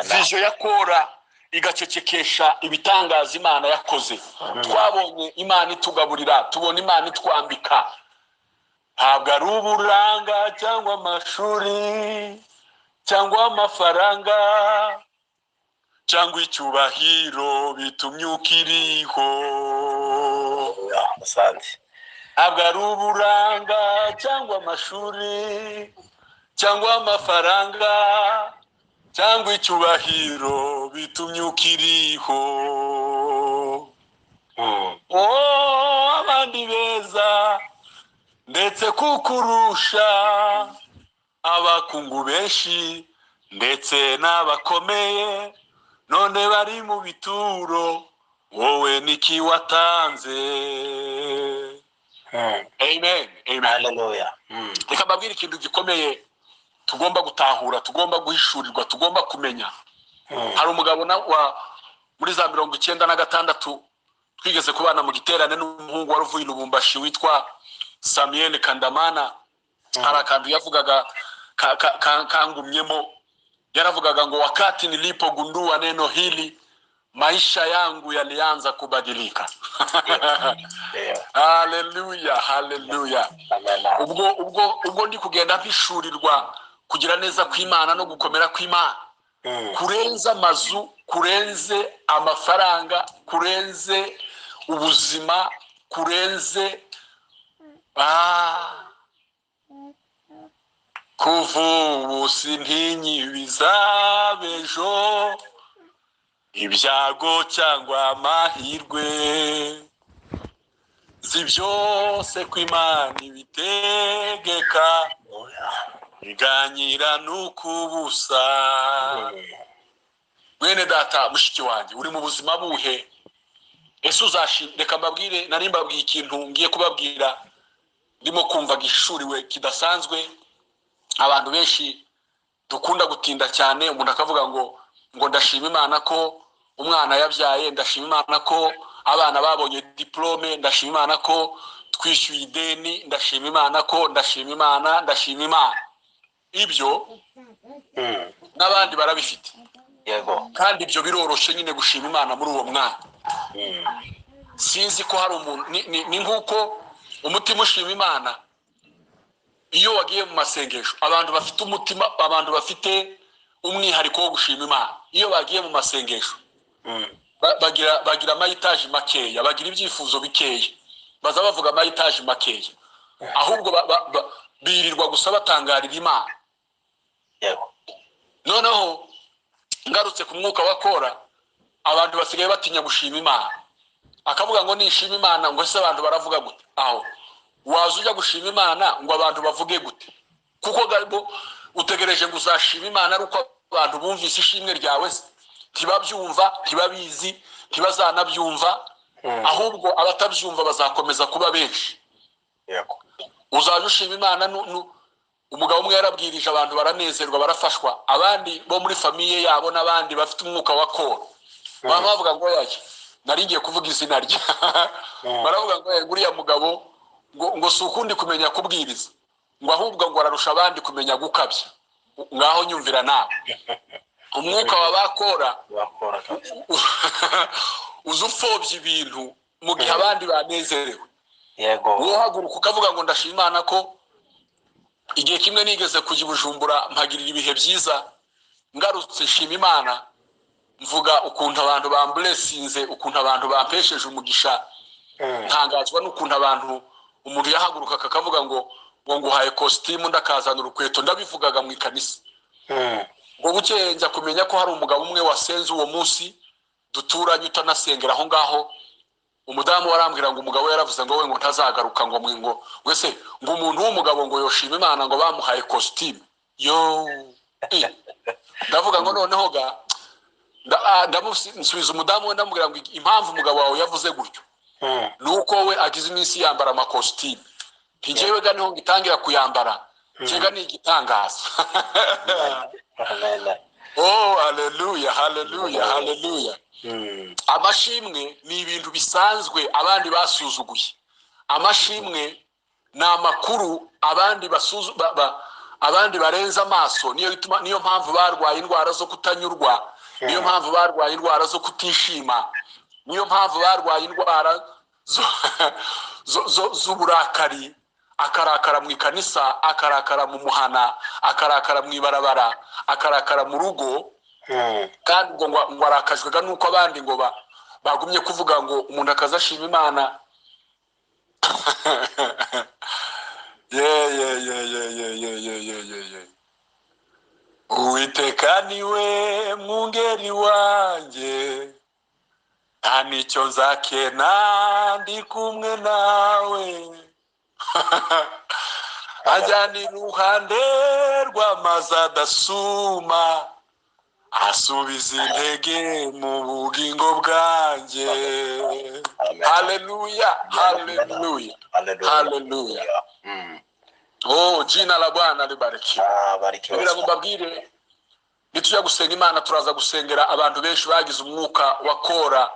Vision ya Kora igacecekesha ibitangaza Imana yakoze. Twabonye Imana itugaburira, tubona Imana itwambika. Ntabwo ari uburanga cyangwa amashuri cyangwa amafaranga cyangwa icyubahiro bitumye ukiriho. Ntabwo ari uburanga cyangwa amashuri cyangwa amafaranga cyangwa icyubahiro bitumye ukiriho. Abandi beza ndetse kukurusha, abakungu benshi ndetse n'abakomeye, none bari mu bituro, wowe niki watanze. Amen, amen. Haleluya. Reka mbabwire ikintu gikomeye tugomba gutahura, tugomba guhishurirwa, tugomba kumenya. Hari umugabo muri za 96 twigeze kubana mu giterane n'umuhungu wari uvuye Lubumbashi witwa Samuel Kandamana. Hari akantu yavugaga kangumyemo, yaravugaga ngo wakati nilipogundua neno hili maisha yangu yalianza kubadilika. Haleluya, haleluya. Ubwo ndi kugenda mpishurirwa kugira neza kw'Imana no gukomera kw'Imana, kurenza amazu, kurenze amafaranga, kurenze ubuzima, kurenze kuvubu sintinyi bizabejo, ibyago cyangwa amahirwe, zibyose kw'Imana ibitegeka, iganyira n'ukubusa. Mwene data mushiki wanjye, uri mu buzima buhe? Ese uzashima? Reka mbabwire, nari mbabwiye ikintu ngiye kubabwira ndimo kumva gishuriwe kidasanzwe. Abantu benshi dukunda gutinda cyane, umuntu akavuga ngo ndashima Imana ko umwana yabyaye, ndashima Imana ko abana babonye diplome, ndashima Imana ko twishyuye ideni, ndashima Imana ko, ndashima Imana. Ibyo n'abandi barabifite, yego, kandi ibyo biroroshe nyine gushima Imana muri uwo mwanya. Sinzi ko hari umuntu ni nkuko umutima ushima Imana. Iyo wagiye mu masengesho, abantu bafite umutima, abantu bafite umwihariko wo gushima Imana, iyo bagiye mu masengesho bagira amayitaje makeya, bagira ibyifuzo bikeya, baza bavuga amayitaje makeya, ahubwo birirwa gusa batangarira Imana. yego. Noneho ngarutse ku mwuka wa Kora, abantu basigaye batinya gushima Imana, akavuga ngo nishima Imana, ngo ese abantu baravuga gute? Aho waza ujya gushima Imana ngo abantu bavuge gute? Kuko gabo utegereje ngo uzashima Imana ari uko abantu bumvise ishimwe ryawe, ntibabyumva, ntibabizi, ntibazanabyumva, ahubwo abatabyumva bazakomeza kuba benshi. Yego. Uzaje ushima Imana, umugabo umwe yarabwirije abantu baranezerwa, barafashwa, abandi bo muri famiye yabo n'abandi bafite umwuka wa Kora bavuga ngo yaje, nari ngiye kuvuga izina rye, baravuga ngo uriya mugabo ngo si ukundi kumenya kubwiriza, ngo ahubwo ngo ararusha abandi kumenya gukabya. Ngaho nyumvira nawe umwuka wabakora uzufobye ibintu mu gihe abandi banezerewe. Yego. Wohaguruka ukavuga ngo ndashima Imana ko igihe kimwe nigeze kujya Bujumbura mpagirira ibihe byiza, ngarutse shima Imana, mvuga ukuntu abantu bamblessinze, ukuntu abantu bampesheje umugisha, ntangazwa n'ukuntu abantu, umuntu yahaguruka akavuga ngo nguhaye costume ndakazana urukweto, ndabivugaga mu ikanisa. Ngo bukeye njya kumenya ko hari umugabo umwe wasenze uwo munsi duturanye utanasengera aho ngaho. Umudamu warambwira ngo umugabo yaravuze ngo we ngo ntazagaruka, ngo wese ngo umuntu w'umugabo ngo yoshima Imana ngo bamuhaye costume. Yo ndavuga ngo noneho ga ndamusubiza umudamu we, ndamubwira ngo impamvu umugabo wawe yavuze gutyo nuko we agize iminsi yambara amakositimu, ntijewe ga niho ngitangira kuyambara, njega ni igitangaza. Oh, haleluya, haleluya, haleluya. Amashimwe ni ibintu bisanzwe abandi basuzuguye. Amashimwe ni amakuru abandi abandi barenza amaso. Niyo mpamvu barwaye indwara zo kutanyurwa, niyo mpamvu barwaye indwara zo kutishima, niyo mpamvu barwaye indwara z'uburakari, akarakara mu ikanisa, akarakara mu muhana, akarakara mu ibarabara, akarakara mu rugo, kandi ngo arakajwe nuko abandi ngo bagumye kuvuga ngo umuntu akazashima Imana. Uwiteka niwe mwungeri wanjye, nta nicyo nzakena ndi kumwe nawe, ajyana iruhande rw'amazi adasuma, asubiza intege mu bugingo bwanjye. Haleluya, haleluya, haleluya. Oh, jina la Bwana libarikiwe. Kugira ngo mbabwire, nitujya gusenga Imana turaza gusengera abantu benshi bagize umwuka wa Kora,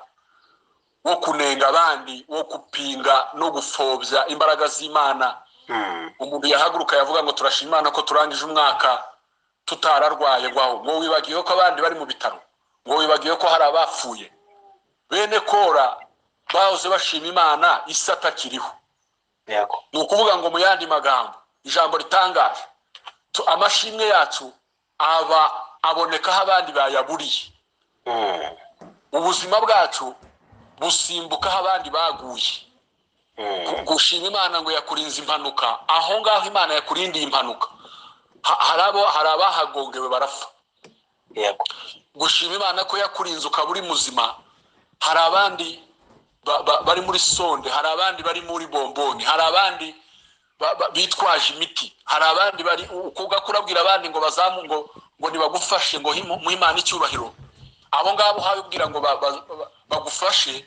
wo kunenga abandi, wo kupinga no gupfobya imbaraga z'Imana. Umuntu yahaguruka yavuga ngo turashima Imana ko turangije umwaka tutararwaye, ngo wibagiwe ko abandi bari mu bitaro, ngo wibagiwe ko hari abapfuye. Bene Kora bahoze bashima Imana isi atakiriho. Yego. Ni ukuvuga ngo mu yandi magambo ijambo ritangaje, amashimwe yacu abonekaho abandi bayaburiye. Ubuzima bwacu busimbukaho abandi baguye. Gushima Imana ngo yakurinze impanuka, aho ngaho Imana yakurindiye impanuka hari abahagongewe barapfa. Yego. Gushima Imana ko yakurinze ukaba uri muzima, hari abandi bari muri sonde, hari abandi bari muri bomboni, hari abandi bitwaje imiti, hari abandi bari ukuga kurabwira abandi ngo bazamu ngo nibagufashe ngo mu Imana icyubahiro. Abo ngabo habibwira ngo bagufashe,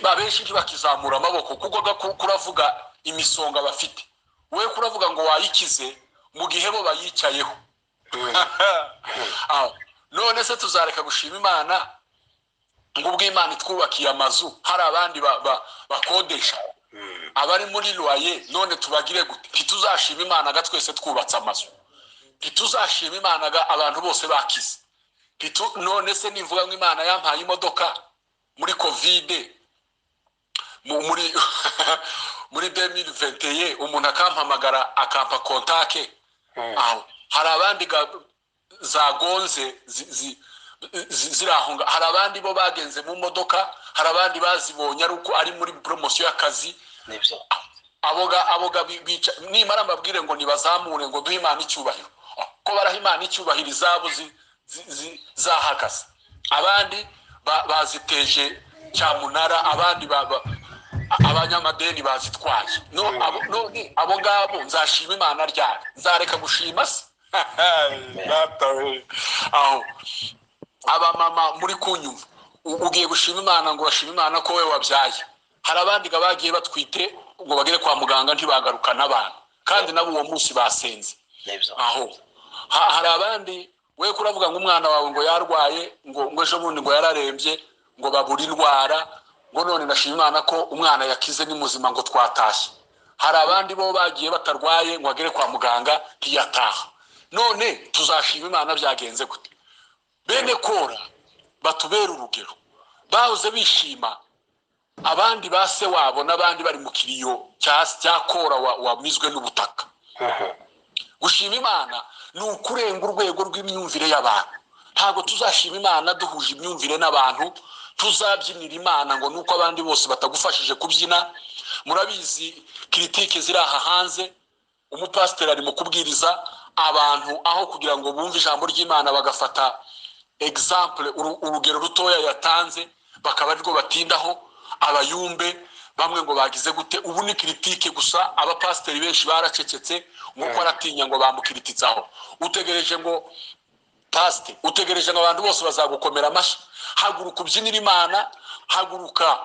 babenshi bakizamura amaboko kuko kuravuga imisonga bafite, we kuravuga ngo wayikize mu gihe bo bayicayeho. None se tuzareka gushima Imana ngo ubwo Imana itwubakiye amazu, hari abandi bakodesha, abari muri loyer, none tubagire gute? Ntituzashima Imana ga twese twubatse amazu, ntituzashima Imana ga abantu bose bakize. None se nivuga ngo Imana yampaye imodoka muri covid muri 2021, umuntu akampamagara akampa kontake, aho hari abandi zagonze zirahunga, hari abandi bo bagenze mu modoka, hari abandi bazibonye ari muri promotion y'akazi. Aboga bica nimara mbabwire ngo nibazamure ngo duhe Imana icyubahiro, ko baraha Imana icyubahiro izabo zahagaze, abandi baziteje cyamunara, abandi abanyamadeni bazitwaye. None abo ngabo nzashima Imana ryari? Nzareka gushima se? Aho abamama muri kunyumva, ugiye gushima Imana ngo bashima Imana ko we wabyaye, hari abandi bagiye batwite ngo bagere kwa muganga ntibagaruka n'abantu, kandi nabo uwo munsi basenze. Aho hari abandi we kuravuga ngo umwana wawe ngo yarwaye, ngo ejo bundi ngo yararembye, ngo babura indwara, ngo none ndashima Imana ko umwana yakize ni muzima ngo twatashye. Hari abandi bo bagiye batarwaye ngo agere kwa muganga ntiyataha. None tuzashima Imana byagenze gute? Bene Kora batubera urugero, bahoze bishima abandi base wabo n'abandi bari mu kiriyo cya Kora wamizwe n'ubutaka. Gushima Imana ni ukurenga urwego rw'imyumvire y'abantu. Ntabwo tuzashima Imana duhuje imyumvire n'abantu, tuzabyinira Imana ngo nuko abandi bose batagufashije kubyina. Murabizi kiritike ziri aha hanze, umupasiteri ari mu kubwiriza abantu, aho kugira ngo bumve ijambo ry'Imana bagafata example, urugero rutoya yatanze, bakaba ariko batindaho abayumbe bamwe ngo bagize gute. Ubu ni kiritike gusa, abapasiteri benshi baracecetse nkuko aratinya ngo bamukirititsaho. Utegereje ngo pastor, utegereje ngo abantu bose bazagukomera amashi? Haguruka ubyinira Imana, haguruka.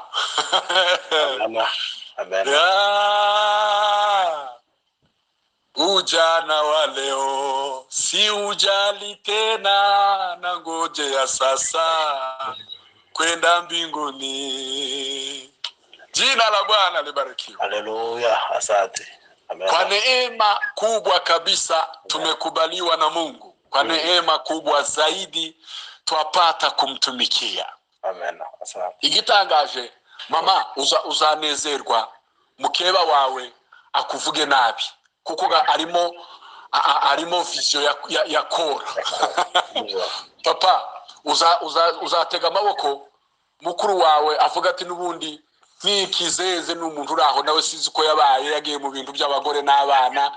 Amen. Ujana wa leo si ujali tena, na ngoje ya sasa kwenda mbinguni. Jina la Bwana libarikiwe. Haleluya, asante. Amen. Kwa neema kubwa kabisa tumekubaliwa na Mungu. Kwa neema kubwa zaidi twapata kumtumikia. Amen. Asante. Igitangaje, mama uzanezerwa mukeba wawe akuvuge nabi, kuko arimo vision ya Kora. Papa uzatega amaboko mukuru wawe avuga ati nubundi nikizeze n'umuntu uraho nawe sizi ko yabaye yagiye mu bintu by'abagore n'abana.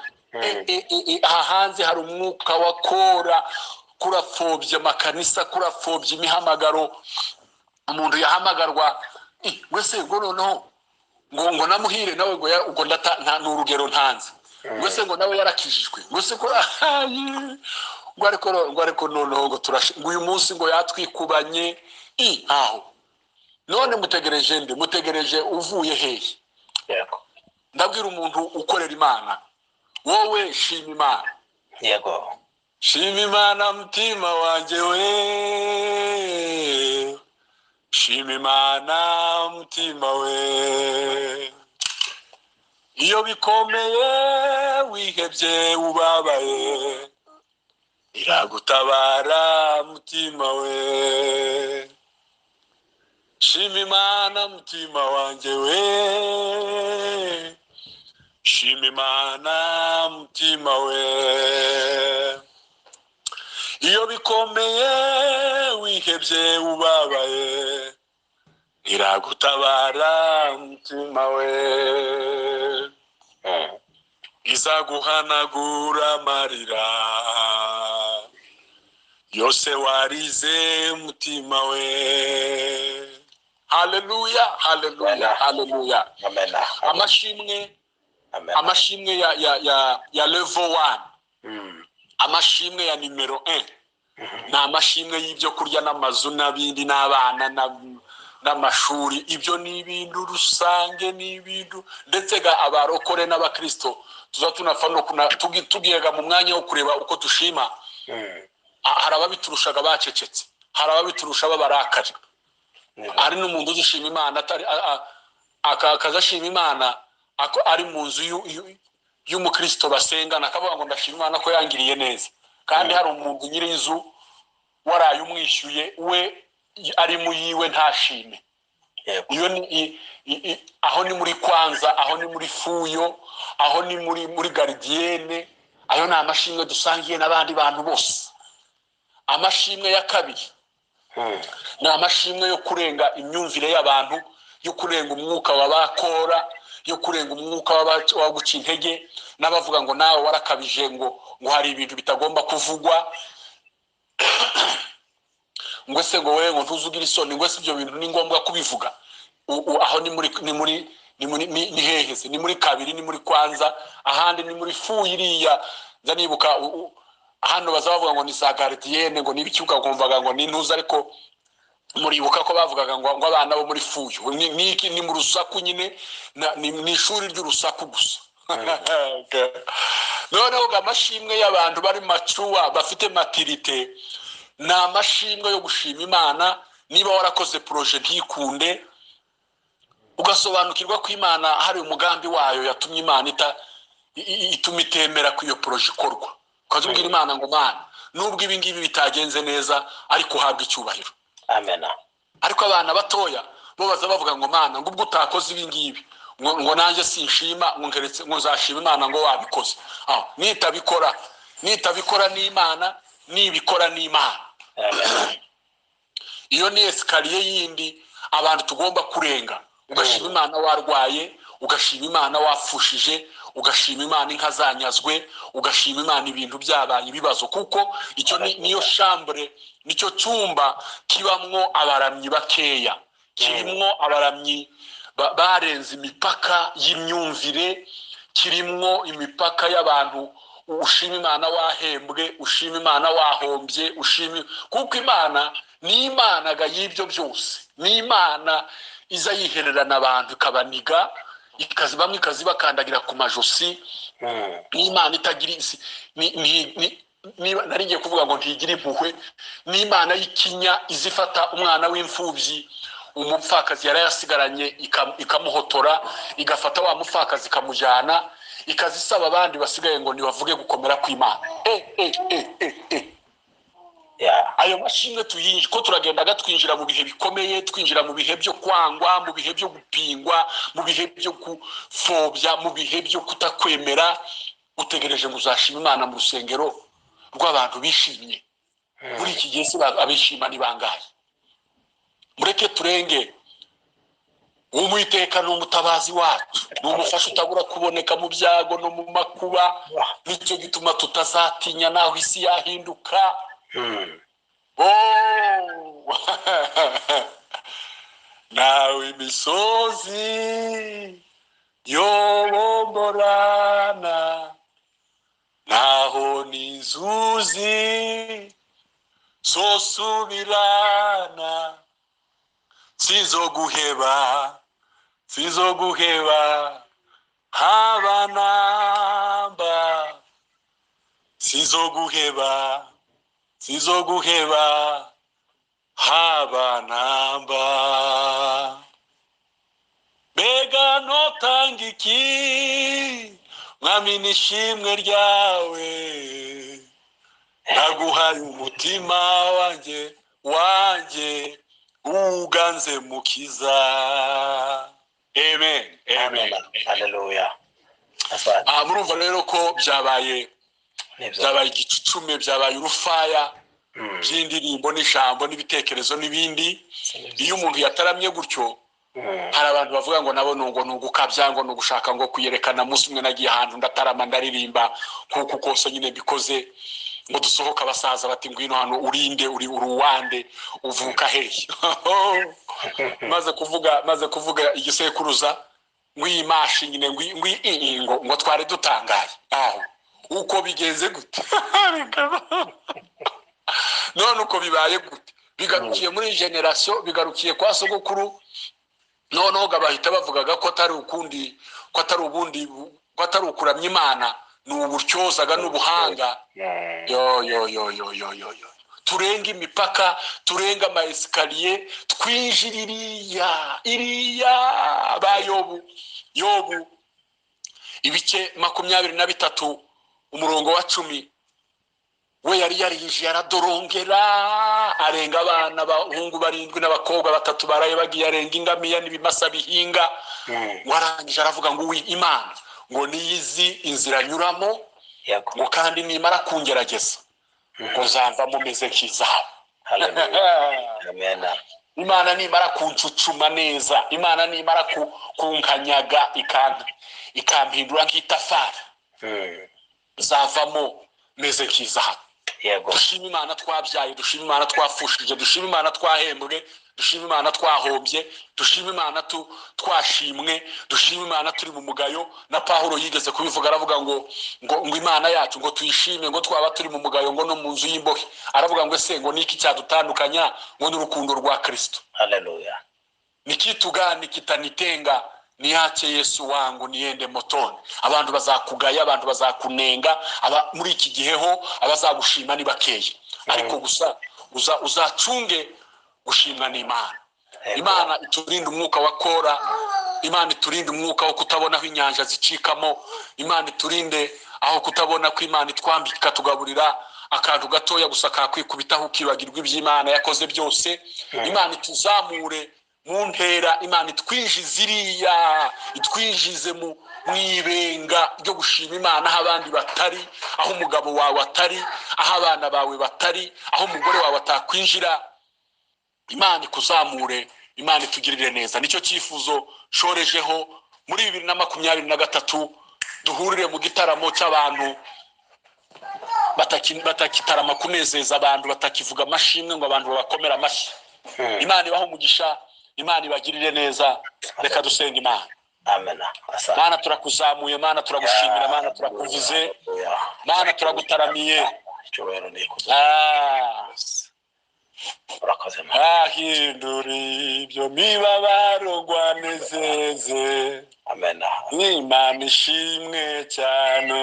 Aha hanze hari umwuka wa Kora, kurafobya makanisa, kurafobya imihamagaro. Umuntu yahamagarwa wese ngo noneho ngo namuhire nawe ngo nta n'urugero ntanze, wese ngo nawe yarakijijwe, wese ko ngo ariko noneho ngo uyu munsi ngo yatwikubanye. Aho none mutegereje nde? Mutegereje uvuye hehe? Yego. Ndabwira umuntu ukorera Imana, wowe shima Imana. Yego. Shima Imana mutima wanje we, shima imana mutima we. Iyo bikomeye wihebye ubabaye iragutabara mutima we. Shima imana mutima wanjye we, shima imana mutima we. Iyo bikomeye wihebye ubabaye iragutabara mutima we. Izaguhanagura amarira yose warize mutima we. Haleluya, haleluya, haleluya. Amashimwe ya level 1, amashimwe ya numero 1 ni amashimwe y'ibyo kurya n'amazu n'abindi n'abana n'amashuri. Ibyo ni ibintu rusange, ni ibintu ndetse abarokore n'abakristo tuza tunafa no tugiyega mu mwanya wo kureba uko dushima. Hari ababiturushaga bacecetse, hari ababiturusha babarakari, hari n'umuntu uzishima imana atari akazashima imana ako ari mu nzu y'umukristo basenga nakavuga ngo ndashima imana ko yangiriye neza. Kandi hari umuntu nyiri inzu waraye umwishyuye we ari mu yiwe ntashime. Iyo ni aho ni muri Kwanza, aho ni muri Fuyo, aho ni muri Gardienne. Ayo ni amashimwe dusangiye n'abandi bantu bose. Amashimwe ya kabiri ni amashimwe yo kurenga imyumvire y'abantu, yo kurenga umwuka w'abakora, yo kurenga umwuka w'abaguca intege n'abavuga ngo nawe warakabije ngo hari ibintu bitagomba kuvugwa, ngo se ngo wewe ngo ntuzugira isoni, ngo se ibyo bintu ni ngombwa kubivuga. Aho ni heheze, ni muri kabiri, ni muri Kwanza, ahandi ni muri Fuyo iriya. Ndanibuka hano bazavuga ngo ni za Gardienne, ngo nibicyuka kumvaga ngo ni ntuza, ariko muribuka ko bavugaga ngo abana bo muri Fuyo ni mu rusaku nyine, ni ishuri ry'urusaku gusa. Noneho amashimwe y'abantu bari macuwa bafite maturite ni amashimwe yo gushima imana. Niba warakoze projet ntikunde ugasobanukirwa ko imana hari umugambi wayo yatumye imana ituma itemera ko iyo projet ikorwa, ukazubwira imana ngo mana nubwo ibi ngibi bitagenze neza ariko habwa icyubahiro. Amen. Ariko abana batoya bo baza bavuga ngo mana ngo ubwo utakoze ibi ngibi ngo nanjye sinshima, ngo ngeretse ngo nzashima imana ngo wabikoze. Nitabikora n'imana, nibikora n'imana. Iyo ni escalier yindi abantu tugomba kurenga. Ugashima imana warwaye, ugashima imana wafushije, ugashima imana inka zanyazwe, ugashima imana ibintu byabaye ibibazo, kuko icyo niyo chambre, nicyo cyumba kibamwo abaramyi bakeya, kirimwo abaramyi barenze imipaka y'imyumvire, kirimwo imipaka y'abantu ushima imana wahembwe, ushima imana wahombye, kuko imana ni imana y'ibyo byose. Ni imana iza yihererana abantu ikabaniga, bamwe ikazibakandagira ku majosi. Ni imana itagira isi, narigiye kuvuga ngo ntigira impuhwe. Ni imana y'ikinya izifata umwana w'imfubyi, umupfakazi yari yasigaranye ikamuhotora, igafata wa mupfakazi ikamujyana, ikazisaba abandi basigaye ngo nibavuge gukomera kw'Imana. Ayo mashimwe tuyinji ko turagendaga twinjira mu bihe bikomeye, twinjira mu bihe byo kwangwa, mu bihe byo gupingwa, mu bihe byo gufobya, mu bihe byo kutakwemera. Utegereje ngo uzashima imana mu rusengero rw'abantu bishimye. Muri iki gihe se abishima ni bangahe? Mureke turenge. Umwiteka n'umutabazi wacu, n'umufasha utabura kuboneka mu byago no mu makuba. Nicyo gituma tutazatinya naho isi yahinduka. Nawe imisozi yobomborana, naho n'inzuzi zosubirana, sinzoguheba haba namba, sinzoguheba haba namba mbega notanga iki mwami n'ishimwe ryawe naguhaye umutima wanjye uganze mukiza. Amen. Amen. Hallelujah. Asante. Murumva rero ko byabaye igicucume, byabaye urufaya by'indirimbo n'ijambo n'ibitekerezo n'ibindi. Iyo umuntu yataramye gutyo, hari abantu bavuga ngo nabo nungo nugukabya ngo nugushaka ngo kuyerekana musi umwe nagiye ahantu ndatarama ndaririmba kuko kose nyine bikoze ngo dusohoka abasaza bati ngwino hano urinde uri uruwande uvuka hehe. maze kuvuga igisekuruza ngwimashi nyine ngo tware dutangaye aho uko bigenze gute. None uko bibaye gute bigarukiye muri generation, bigarukiye kwa sogokuru, noneho gabahita bavugaga ko atari ukundi, ko atari ubundi, ko atari ukuramya Imana n'uburyozaga n'ubuhanga. Yo turenga imipaka, turenga ama escalier, twinjiririya iriya ba Yobu ibice 23 umurongo wa 10. We yari yarinjiye aradorongera arenga abana bahungu 7 n'abakobwa 3 baraye bagiye arenga ingamiya n'ibimasa bihinga. Warangije aravuga ngo Imana ngo niyizi inzira nyuramo ngo kandi nimara kungerageza ngo nzava mumeze nk'izahabu. Amen. Imana nimara kuncucuma neza, Imana nimara kunkanyaga ikampindura nk'itafari, zavamo meze nk'izahabu. Dushima Imana twabyaye, dushima Imana twafushije, dushima Imana twahembwe, dushima Imana twahombye, dushima Imana twashimwe, dushima Imana turi mu mugayo. Na Pawulo yigeze kubivuga aravuga ngo Imana yacu ngo tuyishime ngo twaba turi mu mugayo ngo no mu nzu y'imbohe. Aravuga ngo ese ngo niki cyadutandukanya ngo n'urukundo rwa Kristo. Hallelujah. Nikitugani kitanitenga niache Yesu wangu niende motoni. Abantu bazakugaya, abantu bazakunenga, muri iki giheho abazagushima ni bakeye, ariko gusa uzacunge gushimwa n'Imana. Imana iturinde umwuka wa Kora, Imana iturinde umwuka wo kutabona aho inyanja zicikamo, Imana iturinde aho kutabona ko Imana itwambika tugaburira akantu gatoya gusa kakwikubitaho ukibagirwa iby'Imana yakoze byose. Imana ituzamure mu ntera, Imana itwinjize iriya, itwinjize mu ibenga ryo gushima Imana aho abandi batari, aho umugabo wawe atari, aho abana bawe batari, aho umugore wawe atakwinjira. Imana ikuzamure, Imana itugirire neza. Nicyo cyifuzo shorejeho muri 2023. Duhurire mu gitaramo cy'abantu batakitarama kunezeza abantu, batakivuga amashimwe ngo abantu babakomera amashyi. Imana ibaho umugisha, Imana ibagirire neza. Reka dusenga Imana. Amen. Mana turakuzamuye, Mana turagushimira, Mana turakuvuze, Mana turagutaramiye. Ahinduri ibyo mibabaro ngwanezeze. Amen. Imana ishimwe cyane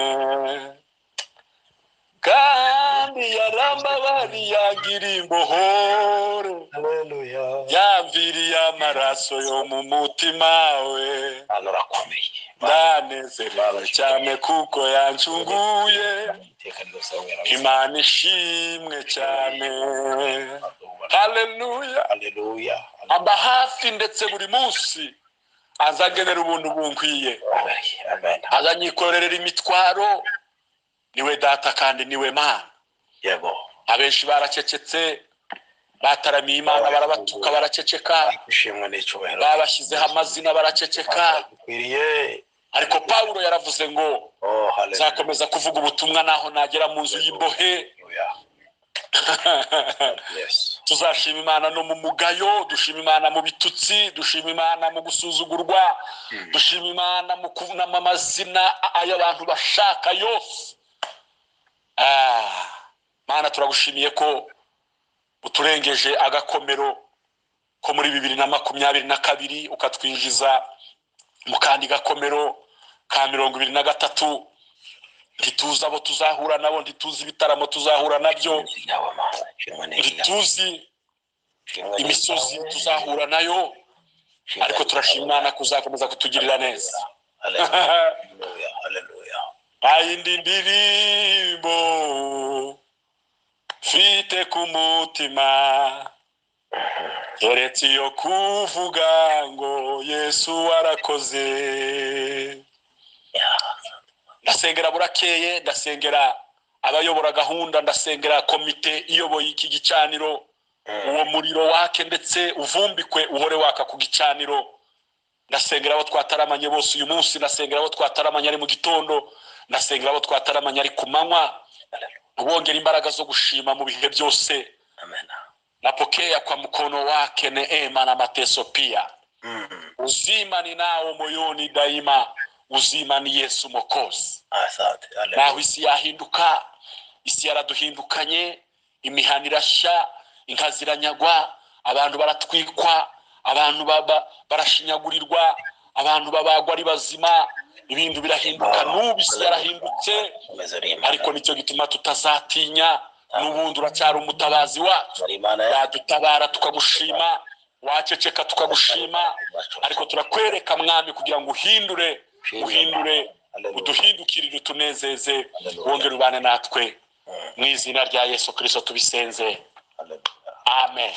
kandi yarambabari yagira imbohoro. Hallelujah. Yamviriye amaraso yo mu mutima we. Urakomeye. Ndanezerewe cyane kuko yancunguye. Imana ishimwe cyane. Hallelujah. Hallelujah. Amba hafi ndetse buri munsi azagenera ubuntu bunkwiye. Amen. Azanyikorerera imitwaro. Niwe data kandi niwe Mana. Yego. Abenshi baracecetse, bataramiye Imana barabatuka baraceceka, Ishimwe n'icyubahiro babashyizeho amazina baraceceka. Ariko Pawulo yaravuze ngo zakomeza kuvuga ubutumwa naho nagera mu nzu y'imbohe. Yes. Tuzashima Imana no mu mugayo, dushima Imana mu bitutsi, dushima Imana mu gusuzugurwa, dushima Imana mu kuvunama amazina ay'abantu bashaka yose. Mana turagushimiye ko uturengeje agakomero ko muri 2022 ukatwinjiza mu kandi gakomero ka 2023. Ntituzi abo tuzahura nabo, ntituzi ibitaramo tuzahura nabyo, ntituzi imisozi tuzahura nayo ariko turashima Imana kuzakomeza kutugirira neza. Hallelujah. Hallelujah. Ayindi ndirimbo mfite ku mutima keretse iyo kuvuga ngo Yesu warakoze. Ndasengera burakeye, ndasengera abayobora gahunda, ndasengera komite iyoboye iki gicaniro, uwo muriro wake ndetse uvumbikwe uhore waka ku gicaniro. Ndasengera abo twataramanye bose uyu munsi, ndasengera abo twataramanye ari mu gitondo, ndasengera abo twataramanye ari ku manywa, ubongera imbaraga zo gushima mu bihe byose. Amen. Napokea kwa mkono wake neema na mateso pia. Uzima ni nao moyoni daima, uzima ni Yesu Mwokozi. Asante. Naho isi yahinduka, isi yaraduhindukanye, imihana irashya, inka ziranyagwa, abantu baratwikwa, abantu barashinyagurirwa, abantu babagwa ari bazima, ibintu birahinduka. N'ubu isi yarahindutse, ariko nicyo gituma tutazatinya. N'ubundi uracyari umutabazi wacu, yadutabara tukagushima, waceceka tukagushima, ariko turakwereka mwami kugira ngo uhindure, uduhindukirire, utunezeze, wongere ubane natwe. Mu izina rya Yesu Kristo tubisenze. Amen.